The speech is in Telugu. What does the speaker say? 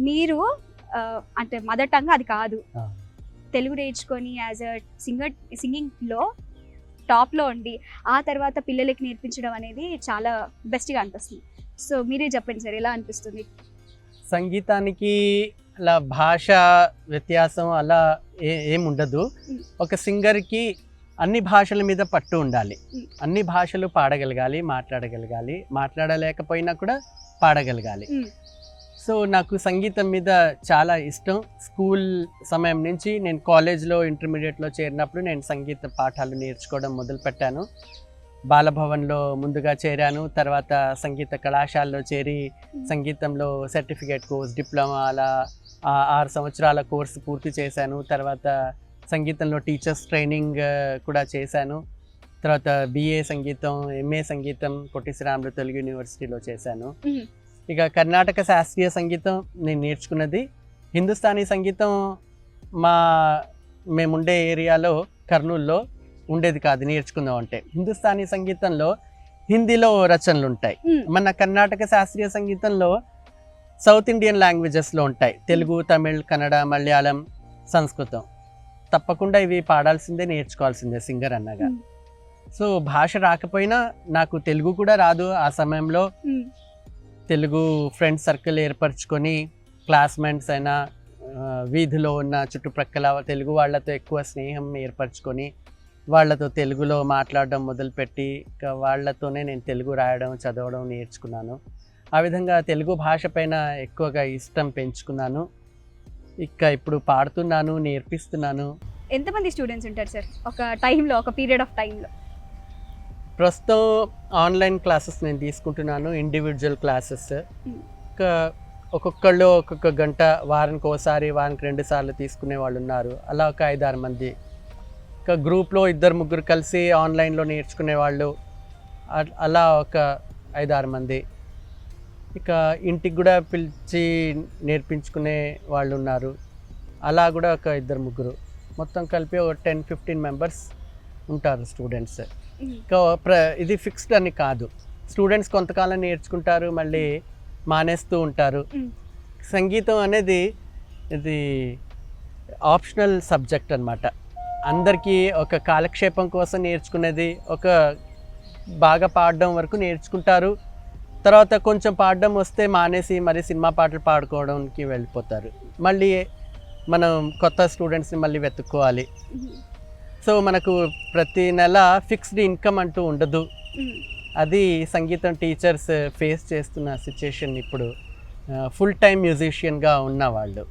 మీరు అంటే మదర్ టంగ్ అది కాదు, తెలుగు నేర్చుకొని యాజ్ అ సింగింగ్లో టాప్లో ఉండి ఆ తర్వాత పిల్లలకి నేర్పించడం అనేది చాలా బెస్ట్గా అనిపిస్తుంది. సో మీరే చెప్పండి సార్, ఎలా అనిపిస్తుంది? సంగీతానికి అలా భాష వ్యత్యాసం అలా ఏముండదు. ఒక సింగర్కి అన్ని భాషల మీద పట్టు ఉండాలి, అన్ని భాషలు పాడగలగాలి, మాట్లాడగలగాలి, మాట్లాడలేకపోయినా కూడా పాడగలగాలి. సో నాకు సంగీతం మీద చాలా ఇష్టం. స్కూల్ సమయం నుంచి నేను కాలేజ్లో ఇంటర్మీడియట్లో చేరినప్పుడు నేను సంగీత పాఠాలు నేర్చుకోవడం మొదలుపెట్టాను. బాలభవన్లో ముందుగా చేరాను, తర్వాత సంగీత కళాశాలలో చేరి సంగీతంలో సర్టిఫికేట్ కోర్స్, డిప్లొమా అలా 6 సంవత్సరాల కోర్సు పూర్తి చేశాను. తర్వాత సంగీతంలో టీచర్స్ ట్రైనింగ్ కూడా చేశాను. తర్వాత BA సంగీతం, MA సంగీతం పొట్టి శ్రీరాములు తెలుగు యూనివర్సిటీలో చేశాను. ఇక కర్ణాటక శాస్త్రీయ సంగీతం నేను నేర్చుకున్నది. హిందుస్థానీ సంగీతం మేముండే ఏరియాలో కర్నూలులో ఉండేది కాదు నేర్చుకుందాం అంటే. హిందుస్థానీ సంగీతంలో హిందీలో రచనలు ఉంటాయి, మన కర్ణాటక శాస్త్రీయ సంగీతంలో సౌత్ ఇండియన్ లాంగ్వేజెస్లో ఉంటాయి, తెలుగు, తమిళ్, కన్నడ, మలయాళం, సంస్కృతం. తప్పకుండా ఇవి పాడాల్సిందే, నేర్చుకోవాల్సిందే సింగర్ అన్నగా. సో భాష రాకపోయినా నాకు తెలుగు కూడా రాదు. ఆ సమయంలో తెలుగు ఫ్రెండ్స్ సర్కిల్ ఏర్పరచుకొని క్లాస్మేట్స్ అయినా వీధిలో ఉన్న చుట్టుప్రక్కల తెలుగు వాళ్ళతో ఎక్కువ స్నేహం ఏర్పరచుకొని వాళ్ళతో తెలుగులో మాట్లాడడం మొదలుపెట్టి వాళ్ళతోనే నేను తెలుగు రాయడం, చదవడం నేర్చుకున్నాను. ఆ విధంగా తెలుగు భాష పైన ఎక్కువగా ఇష్టం పెంచుకున్నాను. ఇప్పుడు పాడుతున్నాను, నేర్పిస్తున్నాను. ఎంతమంది స్టూడెంట్స్ ఉంటారు సార్ ఒక టైంలో, ఒక పీరియడ్ ఆఫ్ టైంలో? ప్రస్తుతం ఆన్లైన్ క్లాసెస్ నేను తీసుకుంటున్నాను, ఇండివిజువల్ క్లాసెస్. ఒక్కొక్కళ్ళు ఒక్కొక్క గంట, వారానికి ఒకసారి, వారానికి 2 సార్లు తీసుకునే వాళ్ళు ఉన్నారు. అలా ఒక 5-6 మంది. ఇంకా గ్రూప్లో 2-3 కలిసి ఆన్లైన్లో నేర్చుకునే వాళ్ళు, అలా ఒక 5-6 మంది. ఇక ఇంటికి కూడా పిలిచి నేర్పించుకునే వాళ్ళు ఉన్నారు, అలా కూడా ఒక 2-3. మొత్తం కలిపి ఒక 10-15 మెంబర్స్ ఉంటారు స్టూడెంట్స్. ఇంకా ఇది ఫిక్స్డ్ అని కాదు, స్టూడెంట్స్ కొంతకాలం నేర్చుకుంటారు, మళ్ళీ మానేస్తూ ఉంటారు. సంగీతం అనేది ఇది ఆప్షనల్ సబ్జెక్ట్ అన్నమాట. అందరికీ ఒక కాలక్షేపం కోసం నేర్చుకునేది. ఒక బాగా పాడడం వరకు నేర్చుకుంటారు, తర్వాత కొంచెం పాడడం వస్తే మానేసి మరి సినిమా పాటలు పాడుకోవడానికి వెళ్ళిపోతారు. మళ్ళీ మనం కొత్త స్టూడెంట్స్ని మళ్ళీ వెతుక్కోవాలి. సో మనకు ప్రతి నెల ఫిక్స్డ్ ఇన్కమ్ అంటూ ఉండదు. అది సంగీతం టీచర్స్ ఫేస్ చేస్తున్న సిచ్యుయేషన్ ఇప్పుడు, ఫుల్ టైం మ్యూజిషియన్గా ఉన్నవాళ్ళు.